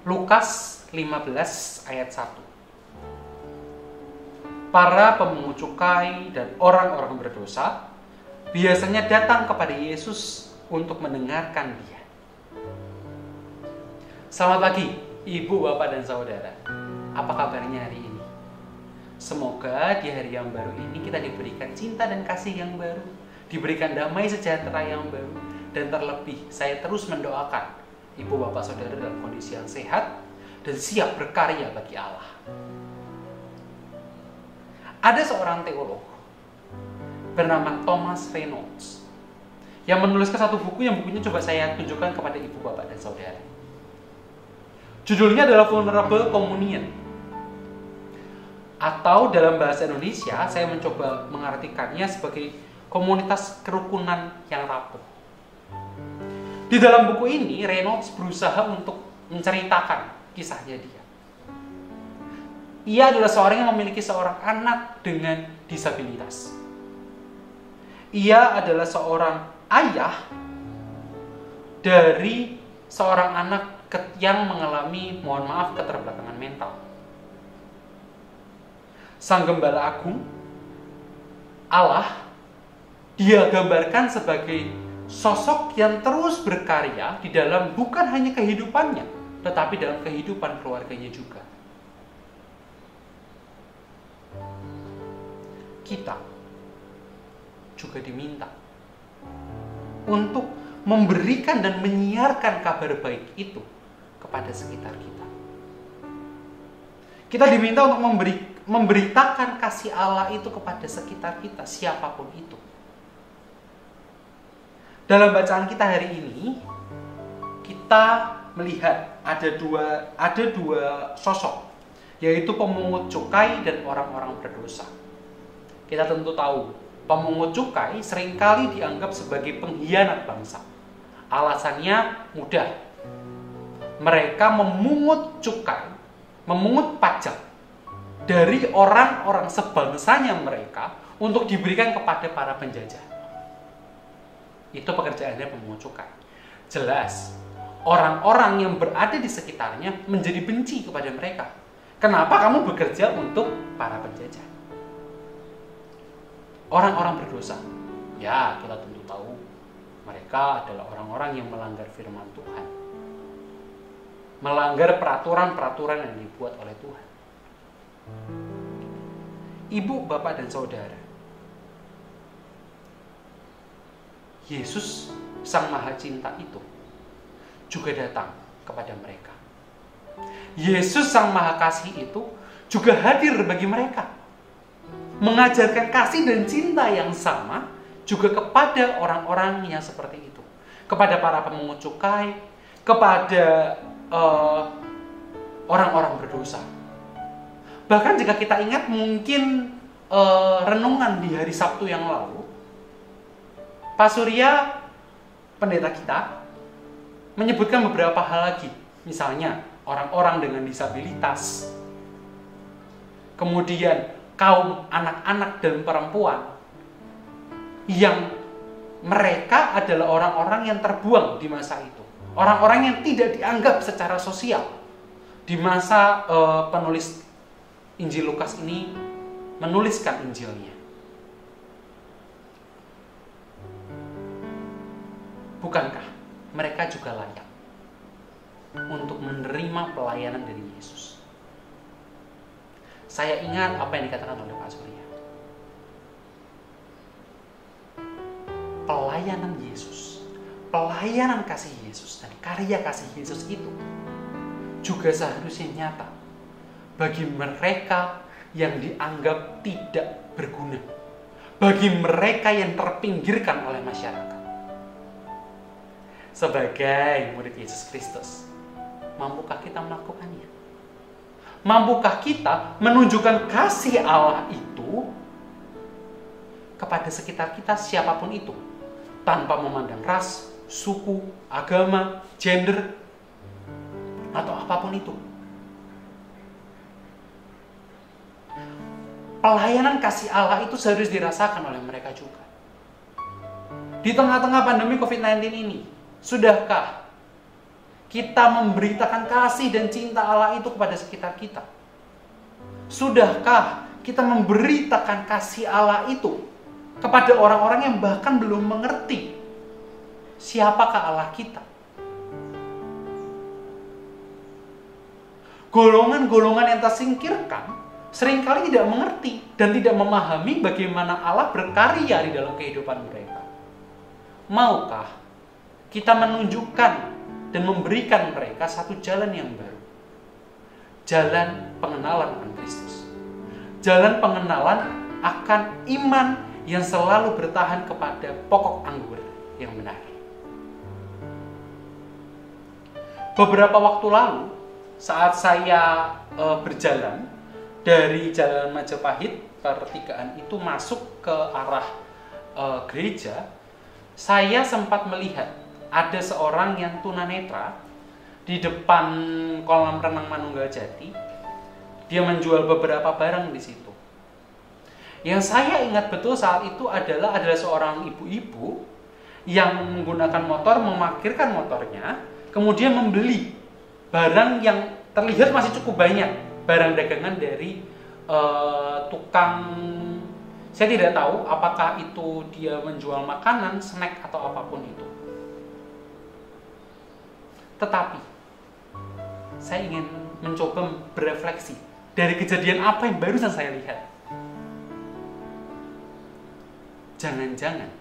Lukas 15 ayat 1. Para pemungut cukai dan orang-orang berdosa biasanya datang kepada Yesus untuk mendengarkan Dia. Selamat pagi, Ibu, Bapak, dan Saudara. Apa kabarnya hari ini? Semoga di hari yang baru ini kita diberikan cinta dan kasih yang baru, diberikan damai sejahtera yang baru, dan terlebih saya terus mendoakan Ibu, Bapak, Saudara dalam kondisi yang sehat dan siap berkarya bagi Allah. Ada seorang teolog bernama Thomas Reynolds yang menuliskan satu buku yang bukunya coba saya tunjukkan kepada Ibu, Bapak, dan Saudara. Judulnya adalah Vulnerable Communion. Atau dalam bahasa Indonesia, saya mencoba mengartikannya sebagai komunitas kerukunan yang rapuh. Di dalam buku ini, Reynolds berusaha untuk menceritakan kisahnya dia. Ia adalah seorang yang memiliki seorang anak dengan disabilitas. Ia adalah seorang ayah dari seorang anak yang mengalami, mohon maaf, keterbelakangan mental. Sang Gembala Agung, Allah, Dia gambarkan sebagai sosok yang terus berkarya di dalam bukan hanya kehidupannya, tetapi dalam kehidupan keluarganya juga. Kita juga diminta untuk memberikan dan menyiarkan kabar baik itu kepada sekitar kita. Kita diminta untuk memberitakan kasih Allah itu kepada sekitar kita, siapapun itu. Dalam bacaan kita hari ini, kita melihat ada dua sosok, yaitu pemungut cukai dan orang-orang berdosa. Kita tentu tahu, pemungut cukai seringkali dianggap sebagai pengkhianat bangsa. Alasannya mudah. Mereka memungut cukai, memungut pajak dari orang-orang sebangsanya mereka untuk diberikan kepada para penjajah. Itu pekerjaannya pemungut cukai. Jelas, orang-orang yang berada di sekitarnya menjadi benci kepada mereka. Kenapa kamu bekerja untuk para penjajah? Orang-orang berdosa, ya kita tentu tahu mereka adalah orang-orang yang melanggar firman Tuhan, melanggar peraturan-peraturan yang dibuat oleh Tuhan. Ibu, Bapak, dan Saudara, Yesus Sang Maha Cinta itu juga datang kepada mereka. Yesus Sang Maha Kasih itu juga hadir bagi mereka, mengajarkan kasih dan cinta yang sama juga kepada orang-orang yang seperti itu, kepada para pemungut cukai, kepada orang-orang berdosa. Bahkan jika kita ingat mungkin renungan di hari Sabtu yang lalu, Pak Surya, pendeta kita, menyebutkan beberapa hal lagi. Misalnya, orang-orang dengan disabilitas. Kemudian, kaum anak-anak dan perempuan. Yang mereka adalah orang-orang yang terbuang di masa itu. Orang-orang yang tidak dianggap secara sosial. Di masa penulis Injil Lukas ini menuliskan Injilnya. Bukankah mereka juga layak untuk menerima pelayanan dari Yesus? Saya ingat apa yang dikatakan oleh Pak Surya. Pelayanan Yesus, pelayanan kasih Yesus, dan karya kasih Yesus itu juga seharusnya nyata bagi mereka yang dianggap tidak berguna, bagi mereka yang terpinggirkan oleh masyarakat. Sebagai murid Yesus Kristus, mampukah kita melakukannya? Mampukah kita menunjukkan kasih Allah itu kepada sekitar kita, siapapun itu, tanpa memandang ras, suku, agama, gender, atau apapun itu? Pelayanan kasih Allah itu seharusnya dirasakan oleh mereka juga. Di tengah-tengah pandemi COVID-19 ini, sudahkah kita memberitakan kasih dan cinta Allah itu kepada sekitar kita? Sudahkah kita memberitakan kasih Allah itu kepada orang-orang yang bahkan belum mengerti siapakah Allah kita? Golongan-golongan yang tersingkirkan seringkali tidak mengerti dan tidak memahami bagaimana Allah berkarya di dalam kehidupan mereka. Maukah kita menunjukkan dan memberikan mereka satu jalan yang baru? Jalan pengenalan akan Kristus. Jalan pengenalan akan iman yang selalu bertahan kepada pokok anggur yang benar. Beberapa waktu lalu, saat saya berjalan dari Jalan Majapahit, pertigaan itu masuk ke arah gereja, saya sempat melihat ada seorang yang tunanetra di depan kolam renang Manunggaljati. Dia menjual beberapa barang di situ. Yang saya ingat betul saat itu adalah seorang ibu-ibu yang menggunakan motor, memarkirkan motornya, kemudian membeli barang yang terlihat masih cukup banyak, barang dagangan dari tukang. Saya tidak tahu apakah itu dia menjual makanan, snack atau apapun itu. Tetapi saya ingin mencoba berefleksi dari kejadian apa yang barusan saya lihat. Jangan-jangan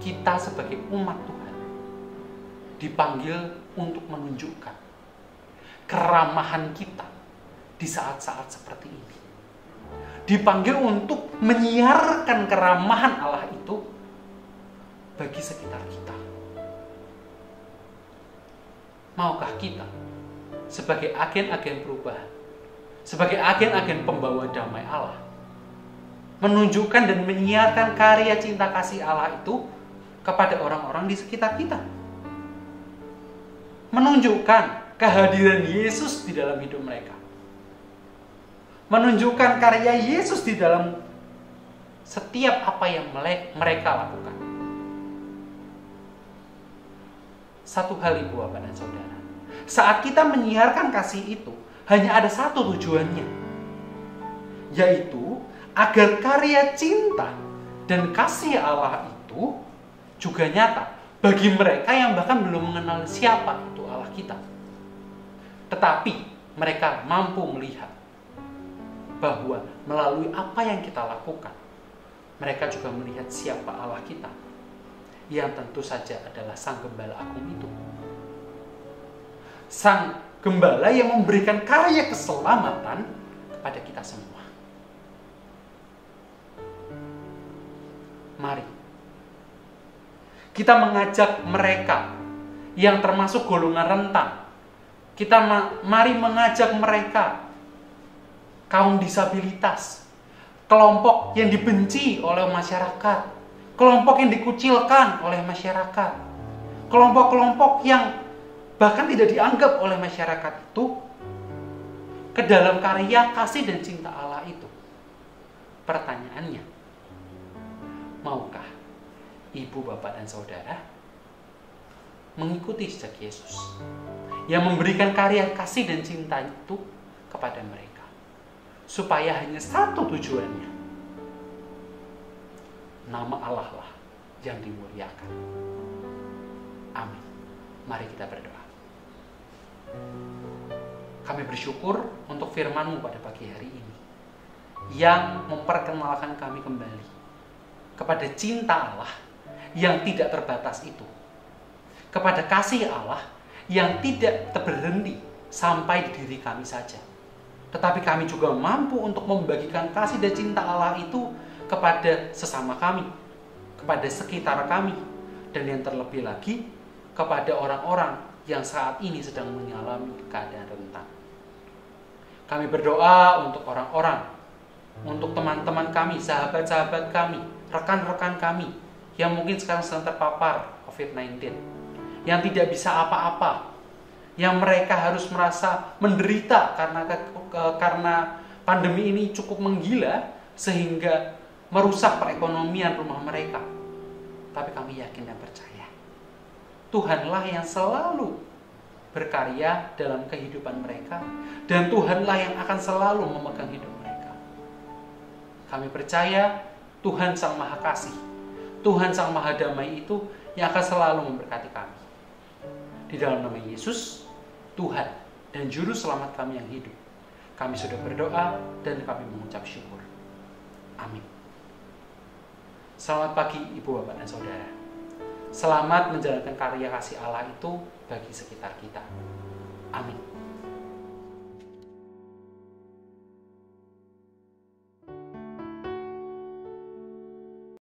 kita sebagai umat Tuhan dipanggil untuk menunjukkan keramahan kita di saat-saat seperti ini. Dipanggil untuk menyiarkan keramahan Allah itu bagi sekitar kita. Maukah kita sebagai agen-agen perubahan, sebagai agen-agen pembawa damai Allah, menunjukkan dan menyiarkan karya cinta kasih Allah itu kepada orang-orang di sekitar kita? Menunjukkan kehadiran Yesus di dalam hidup mereka. Menunjukkan karya Yesus di dalam setiap apa yang mereka lakukan. Satu hal, Ibu, Bapak, dan Saudara. Saat kita menyiarkan kasih itu, hanya ada satu tujuannya. Yaitu agar karya cinta dan kasih Allah itu juga nyata bagi mereka yang bahkan belum mengenal siapa itu Allah kita. Tetapi mereka mampu melihat bahwa melalui apa yang kita lakukan, mereka juga melihat siapa Allah kita, yang tentu saja adalah Sang Gembala Agung itu. Sang Gembala yang memberikan karya keselamatan kepada kita semua. Mari kita mengajak mereka yang termasuk golongan rentan. Mari mengajak mereka, kaum disabilitas, kelompok yang dibenci oleh masyarakat, kelompok yang dikucilkan oleh masyarakat, kelompok-kelompok yang bahkan tidak dianggap oleh masyarakat itu, ke dalam karya kasih dan cinta Allah itu. Pertanyaannya, maukah Ibu, Bapak, dan Saudara mengikuti jejak Yesus yang memberikan karya kasih dan cinta itu kepada mereka, supaya hanya satu tujuannya, nama Allah lah yang dimuliakan. Amin. Mari kita berdoa. Kami bersyukur untuk firman-Mu pada pagi hari ini, yang memperkenalkan kami kembali kepada cinta Allah yang tidak terbatas itu, kepada kasih Allah yang tidak berhenti sampai di diri kami saja, tetapi kami juga mampu untuk membagikan kasih dan cinta Allah itu kepada sesama kami, kepada sekitar kami, dan yang terlebih lagi kepada orang-orang yang saat ini sedang mengalami keadaan rentan. Kami berdoa untuk orang-orang, untuk teman-teman kami, sahabat-sahabat kami, rekan-rekan kami yang mungkin sekarang sedang terpapar COVID-19, yang tidak bisa apa-apa, yang mereka harus merasa menderita karena pandemi ini cukup menggila sehingga merusak perekonomian rumah mereka. Tapi kami yakin dan percaya, Tuhanlah yang selalu berkarya dalam kehidupan mereka, dan Tuhanlah yang akan selalu memegang hidup mereka. Kami percaya Tuhan Sang Maha Kasih, Tuhan Sang Maha Damai itu yang akan selalu memberkati kami. Di dalam nama Yesus, Tuhan dan Juru Selamat kami yang hidup, kami sudah berdoa dan kami mengucap syukur. Amin. Selamat pagi Ibu, Bapak, dan Saudara. Selamat menjalankan karya kasih Allah itu bagi sekitar kita. Amin.